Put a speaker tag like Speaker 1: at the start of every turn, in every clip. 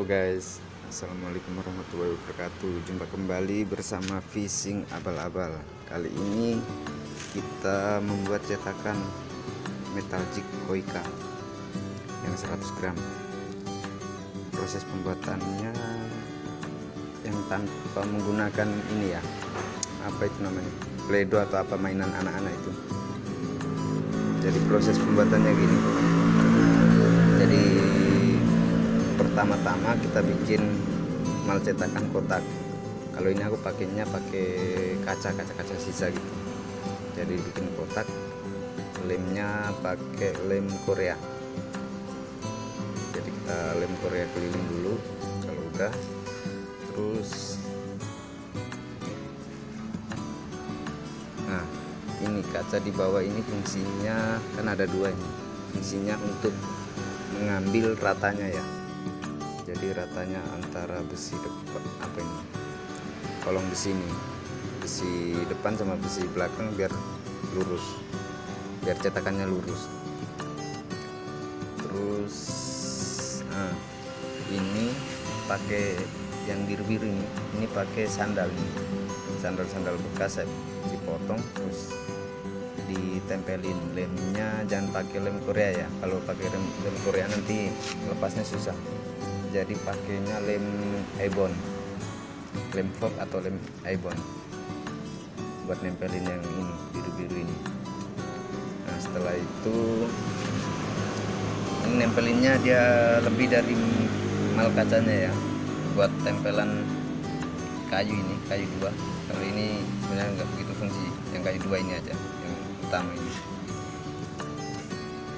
Speaker 1: Halo guys, assalamualaikum warahmatullahi wabarakatuh. Jumpa kembali bersama Fishing Abal-abal. Kali ini kita membuat cetakan metal jig koika yang 100 gram. Proses pembuatannya yang tanpa menggunakan ini ya, apa itu namanya, Play-Doh atau apa mainan anak-anak itu. Jadi proses pembuatannya gini. Jadi pertama-tama kita bikin mal cetakan kotak. Kalau ini aku pakainya pakai kaca sisa gitu. Jadi bikin kotak, lemnya pakai lem Korea. Jadi kita lem Korea keliling dulu. Kalau udah, terus nah ini kaca di bawah ini fungsinya kan ada dua ini. Fungsinya untuk mengambil ratanya ya. Jadi ratanya antara besi depan, apa ini, kolong besi ini, besi depan sama besi belakang biar lurus, biar cetakannya lurus. Terus ini pakai yang biru-biru ini pakai sandal nih, sandal bekas saya dipotong terus ditempelin lemnya. Jangan pakai lem Korea ya, kalau pakai lem Korea nanti lepasnya susah. Jadi pakainya lem Ebon, lem fork atau lem Ebon buat nempelin yang ini biru-biru ini. Nah setelah itu ini nempelinnya dia lebih dari mal kacanya ya, buat tempelan kayu ini, kayu dua. Kalau ini sebenarnya nggak begitu fungsi, yang kayu dua ini aja yang utama ini.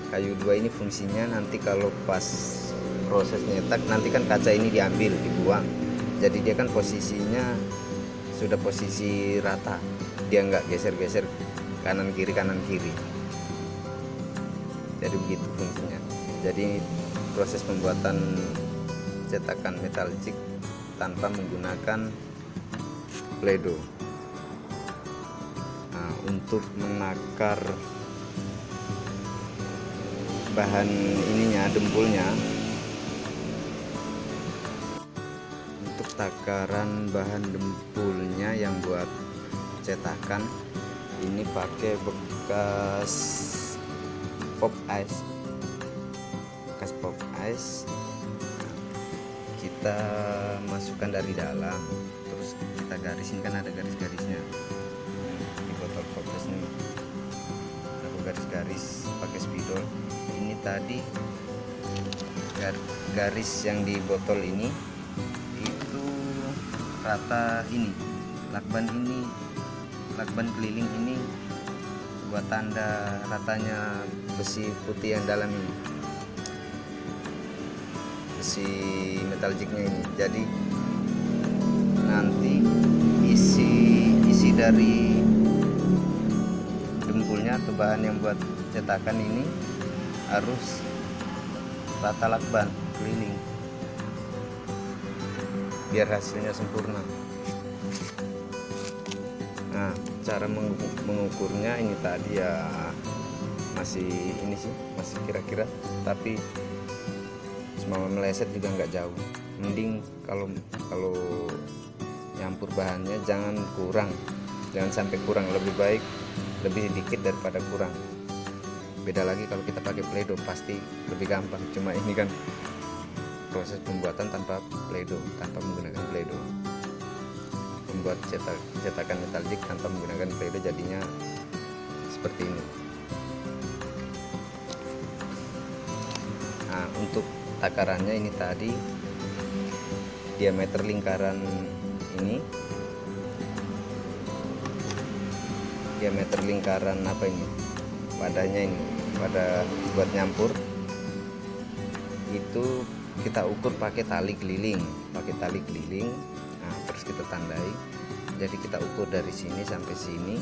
Speaker 1: Kayu dua ini fungsinya nanti kalau pas proses nyetak nanti kan kaca ini diambil, dibuang. Jadi dia kan posisinya sudah posisi rata, dia nggak geser-geser kanan kiri. Jadi begitu fungsinya. Jadi proses pembuatan cetakan metal jig tanpa menggunakan Play-Doh. Nah, untuk menakar bahan ininya, dempulnya, untuk takaran bahan dempulnya yang buat cetakan ini pakai bekas pop ice. Kita masukkan dari dalam, terus kita garisin, kan ada garis-garisnya di botol pop ice ini. Aku garis-garis pakai spidol. Ini tadi garis yang di botol ini itu rata, ini lakban keliling ini buat tanda ratanya besi putih yang dalam ini, besi metal jignya ini. Jadi nanti isi dari dempulnya atau bahan yang buat cetakan ini harus rata lakban keliling biar hasilnya sempurna. Nah cara mengukurnya ini tadi ya masih kira-kira, tapi semua meleset juga nggak jauh. Mending kalau nyampur bahannya jangan sampai kurang, lebih baik lebih sedikit daripada kurang. Beda lagi kalau kita pakai Play-Doh, pasti lebih gampang. Cuma ini kan proses pembuatan tanpa Play-Doh, tanpa menggunakan Play-Doh. Membuat cetakan metal jig tanpa menggunakan Play-Doh jadinya seperti ini. Nah untuk takarannya ini tadi diameter lingkaran ini, diameter lingkaran apa ini, wadahnya ini, pada buat nyampur itu kita ukur pakai tali keliling. Nah terus kita tandai. Jadi kita ukur dari sini sampai sini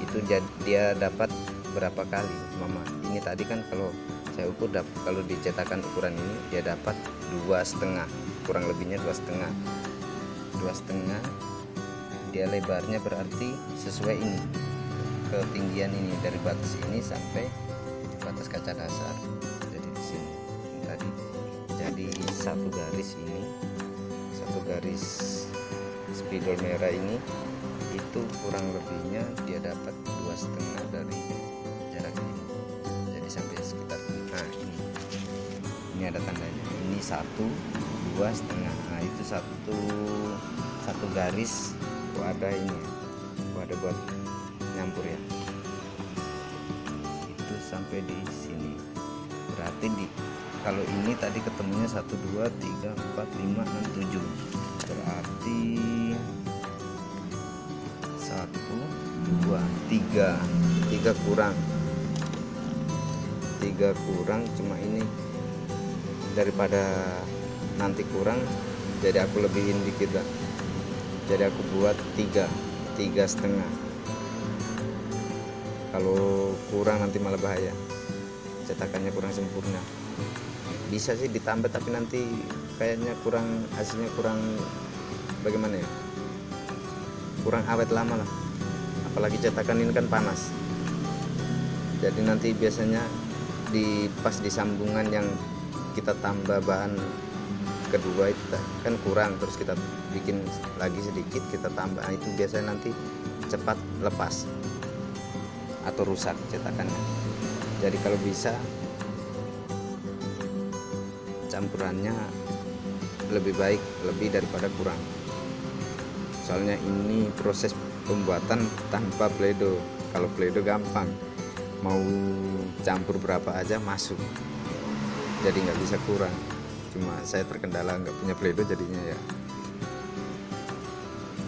Speaker 1: itu dia dapat berapa kali. Mama ini tadi kan kalau saya ukur, kalau dicetakan ukuran ini dia dapat 2,5, kurang lebihnya 2,5. Dia lebarnya berarti sesuai ini, ketinggian ini dari batas ini sampai batas kaca dasar. Jadi di sini tadi jadi satu garis ini, satu garis spidol merah ini, itu kurang lebihnya dia dapat 2,5 dari jarak ini. Jadi sampai sekitar, nah ini ada tandanya, ini 1, 2,5. Nah itu satu garis wadah ini, wadah buat nyampur ya, itu sampai di sini. Berarti kalau ini tadi ketemunya 1, 2, 3, 4, 5, 6, 7, berarti 1, 2, 3 kurang, 3 kurang. Cuma ini daripada nanti kurang, jadi aku lebihin dikit lah, jadi aku buat 3,5. Kalau kurang nanti malah bahaya, cetakannya kurang sempurna. Bisa sih ditambah, tapi nanti kayaknya kurang, hasilnya kurang, bagaimana ya, kurang awet lama lah. Apalagi cetakan ini kan panas, jadi nanti biasanya pas di sambungan yang kita tambah bahan kedua itu kan kurang, terus kita bikin lagi sedikit, kita tambah, nah, itu biasanya nanti cepat lepas atau rusak cetakannya. Jadi kalau bisa campurannya lebih baik, lebih daripada kurang. Soalnya ini proses pembuatan tanpa pledo. Kalau pledo gampang, mau campur berapa aja masuk, jadi nggak bisa kurang. Cuma saya terkendala nggak punya pledo, jadinya ya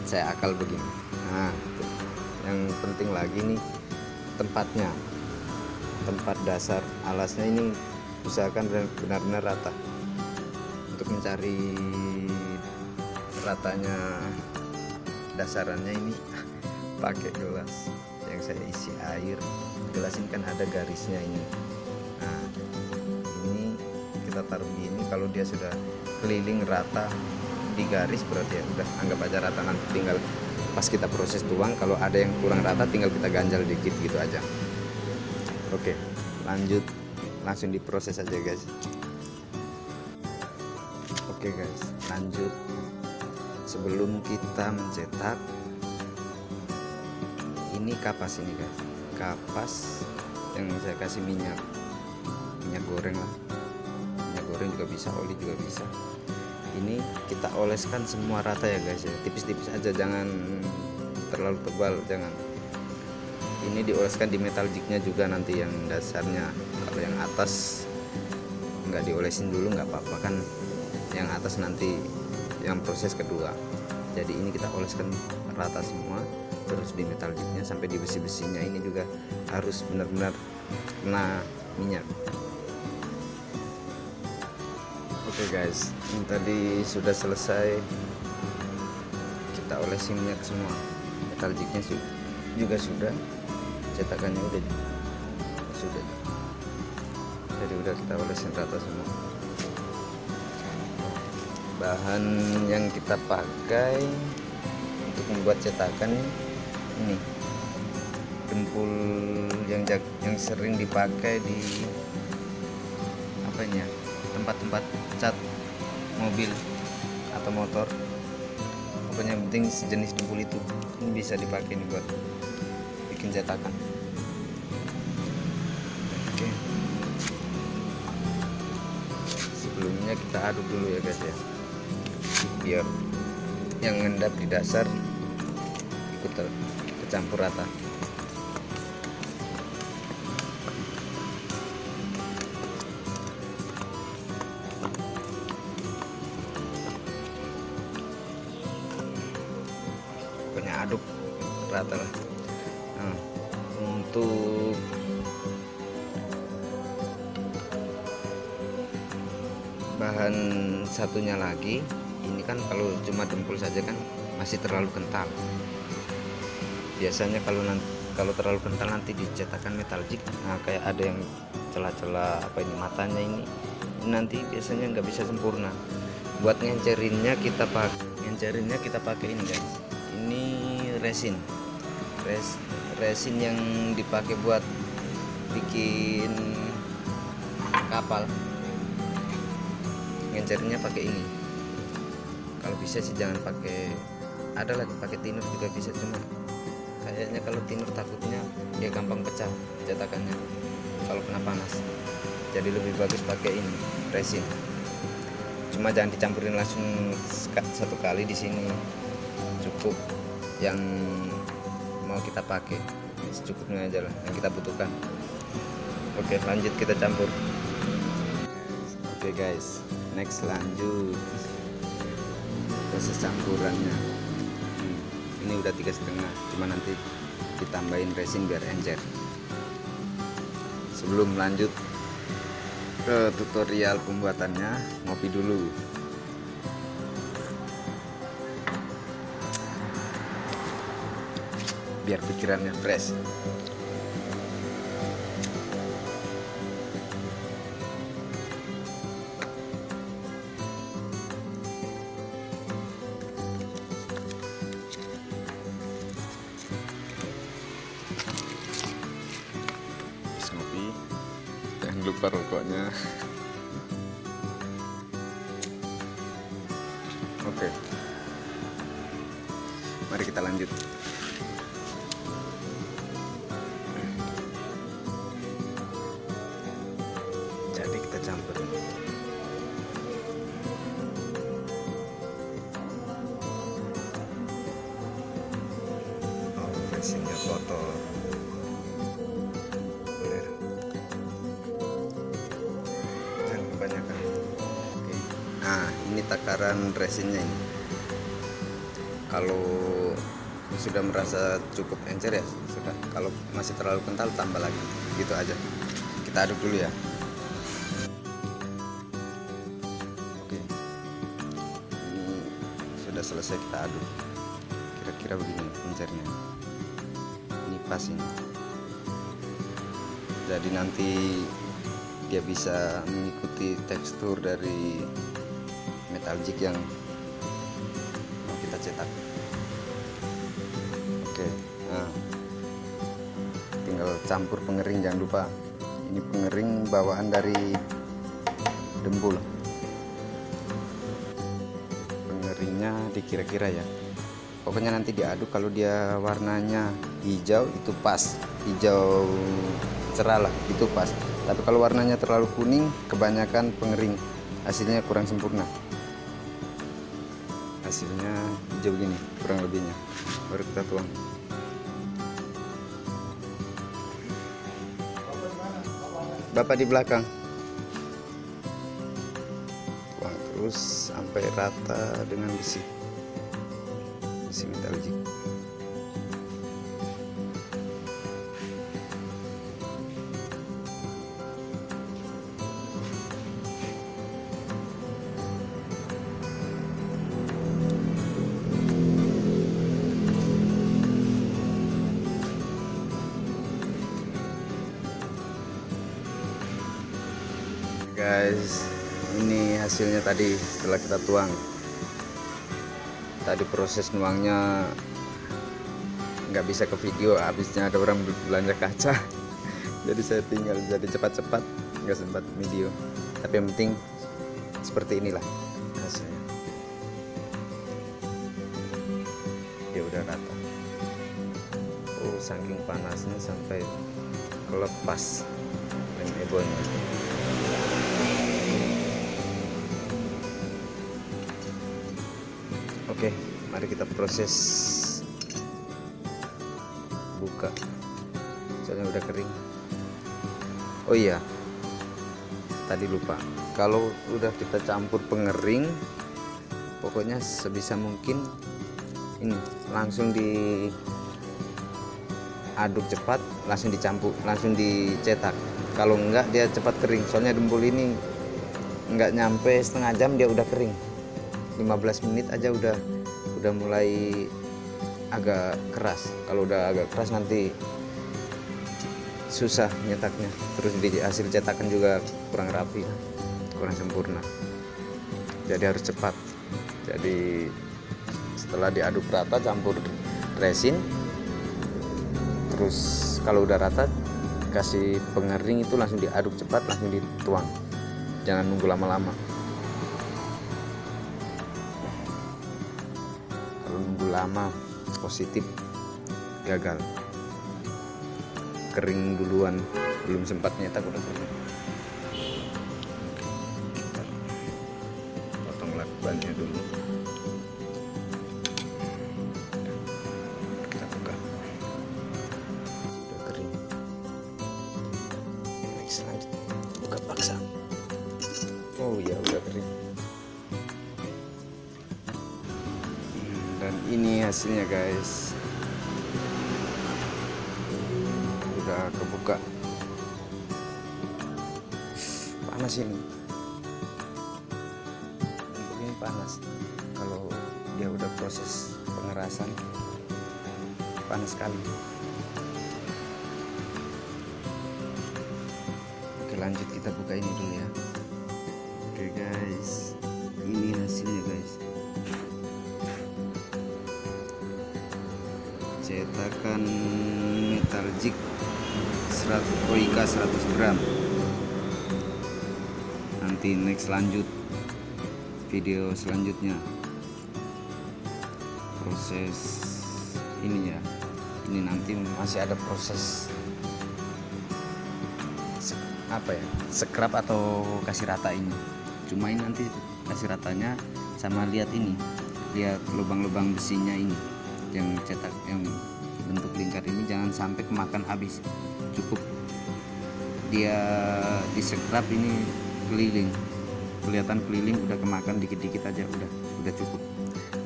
Speaker 1: saya akal begini. Nah yang penting lagi nih tempatnya, tempat dasar alasnya ini usahakan benar-benar rata. Untuk mencari ratanya dasarannya ini pakai gelas yang saya isi air. Gelas ini kan ada garisnya ini. Nah ini kita taruh gini, kalau dia sudah keliling rata di garis berarti ya udah, anggap aja rata. Nanti tinggal pas kita proses tuang, kalau ada yang kurang rata tinggal kita ganjal dikit gitu aja. Oke, lanjut, langsung diproses aja guys. Oke guys, lanjut. Sebelum kita mencetak, ini kapas ini guys, kapas yang saya kasih minyak goreng lah, minyak goreng juga bisa, oli juga bisa. Ini kita oleskan semua rata ya guys ya, tipis-tipis aja, jangan terlalu tebal, jangan. Ini dioleskan di metal jignya juga nanti yang dasarnya. Kalau yang atas nggak diolesin dulu nggak apa-apa kan, yang atas nanti yang proses kedua. Jadi ini kita oleskan rata semua, terus di metal jignya sampai di besi-besinya ini juga harus benar-benar kena minyak. Oke guys, ini tadi sudah selesai kita olesi minyak semua, metal jignya juga sudah, cetakannya udah sudah, jadi udah kita olesin rata semua. Bahan yang kita pakai untuk membuat cetakan ini dempul yang sering dipakai di apa ini ya, tempat-tempat cat mobil atau motor. Pokoknya yang penting sejenis dempul itu, ini bisa dipakai nih buat bikin cetakan. Oke, sebelumnya kita aduk dulu ya guys ya, biar yang ngendap di dasar ikut tercampur rata. Pokoknya aduk rata lah. Nah, untuk bahan satunya lagi, ini kan kalau cuma dempul saja kan masih terlalu kental. Biasanya kalau terlalu kental nanti dicetakan metal jig, nah kayak ada yang celah-celah apa ini, matanya ini nanti biasanya nggak bisa sempurna. Buat ngencerinnya kita pakai ini guys, ini resin yang dipakai buat bikin kapal, ngencetnya pakai ini. Kalau bisa sih jangan pakai, ada lagi pakai tinur juga bisa, cuma kayaknya kalau tinur takutnya dia gampang pecah cetakannya kalau kena panas. Jadi lebih bagus pakai ini resin. Cuma jangan dicampurin langsung satu kali di sini, cukup yang mau kita pakai secukupnya aja lah yang kita butuhkan. Oke, lanjut kita campur. Oke guys, next lanjut proses campurannya. Ini udah 3,5, cuma nanti ditambahin resin biar encer. Sebelum lanjut ke tutorial pembuatannya, ngopi dulu. Biar pikirannya fresh. Ngopi, jangan lupa rokoknya. Oke, mari kita lanjut. Jadi kita campur. Oh, resinnya kotor. Nah, ini takaran resinnya ini. Kalau sudah merasa cukup encer ya sudah. Kalau masih terlalu kental tambah lagi. Gitu aja. Kita aduk dulu ya. Oke. Ini sudah selesai kita aduk. Kira-kira begini encernya. Ini pas ini. Jadi nanti dia bisa mengikuti tekstur dari metalgic yang mau kita cetak. Oke, nah tinggal campur pengering, jangan lupa ini pengering bawaan dari Dembul. Pengeringnya dikira-kira ya, pokoknya nanti diaduk. Kalau dia warnanya hijau itu pas, hijau cerah lah itu pas. Tapi kalau warnanya terlalu kuning, kebanyakan pengering, hasilnya kurang sempurna. Hasilnya hijau begini kurang lebihnya, baru kita tuang. Bapak di belakang. Tuang terus sampai rata dengan besi metalgic. Guys, ini hasilnya tadi setelah kita tuang. Tadi proses nuangnya nggak bisa ke video, habisnya ada orang belanja kaca. Jadi saya tinggal jadi cepat-cepat, nggak sempat video. Tapi yang penting seperti inilah hasilnya. Dia udah rata. Oh, saking panasnya sampai kelepas lem ebonnya. Oke, mari kita proses buka. Soalnya udah kering. Oh iya, tadi lupa. Kalau udah kita campur pengering, pokoknya sebisa mungkin ini langsung diaduk cepat, langsung dicampur, langsung dicetak. Kalau enggak dia cepat kering. Soalnya Dembul ini enggak nyampe setengah jam dia udah kering. 15 menit aja udah mulai agak keras. Kalau udah agak keras nanti susah nyetaknya. Terus di hasil cetakan juga kurang rapi, kurang sempurna. Jadi harus cepat. Jadi setelah diaduk rata campur resin, terus kalau udah rata kasih pengering itu langsung diaduk cepat, langsung dituang. Jangan nunggu lama-lama. kalau nunggu lama positif gagal, kering duluan, belum sempat nyetak udah kering. Kita potong lakbannya dulu, kita buka, sudah kering. Next, lanjut buka paksa. Oh ya, udah kering. Dan ini hasilnya guys, udah kebuka. Panas ini panas. Kalau dia udah proses pengerasan panas sekali. Oke, lanjut kita buka ini dulu ya. Oke guys, ini hasilnya guys. Cetakan metaljic Koika 100 gram. Nanti next lanjut video selanjutnya proses ini ya. Ini nanti masih ada proses apa ya, scrap atau kasih rata ini. Cuma ini nanti kasih ratanya sama lihat ini, lihat lubang-lubang besinya ini yang cetak, yang bentuk lingkar ini jangan sampai kemakan habis. Cukup dia di scrap ini keliling, kelihatan keliling udah kemakan dikit-dikit aja, udah cukup.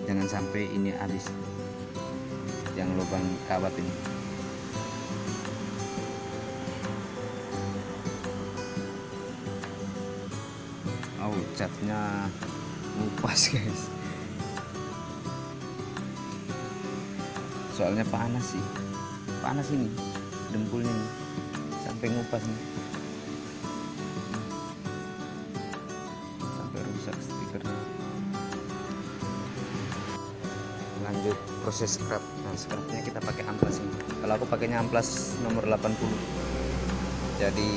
Speaker 1: Jangan sampai ini habis yang lubang kawat ini. Oh, catnya ngupas guys, soalnya panas sih, panas ini dempulnya nih, sampai ngupas nih, sampai rusak stikernya. Lanjut proses scrap. Nah, scrapnya kita pakai amplas ini. Kalau aku pakainya amplas nomor 80, jadi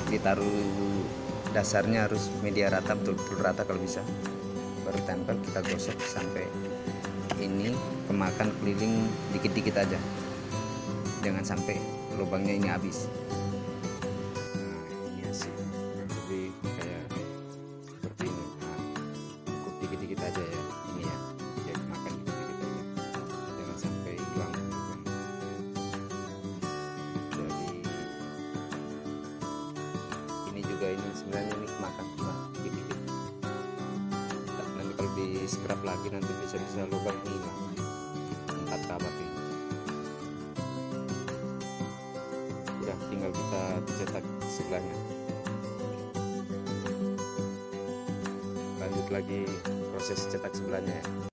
Speaker 1: ditaruh dasarnya harus media rata, betul-betul rata kalau bisa, baru tempel. Kita gosok sampai ini kemakan keliling dikit-dikit aja, jangan sampai lubangnya ini habis. Nah, ini hasil lebih kayak seperti ini. Nah, cukup dikit-dikit aja ya, ini ya, ya kemakan dikit-dikit aja, jangan sampai hilang. Jadi ini juga, ini sebenarnya ini kemakan cuma dikit-dikit. Nanti kalau di scrap lagi nanti bisa lubang ini hilang, 4 kawat ini. Udah tinggal kita cetak sebelahnya. Lanjut lagi proses cetak sebelahnya ya.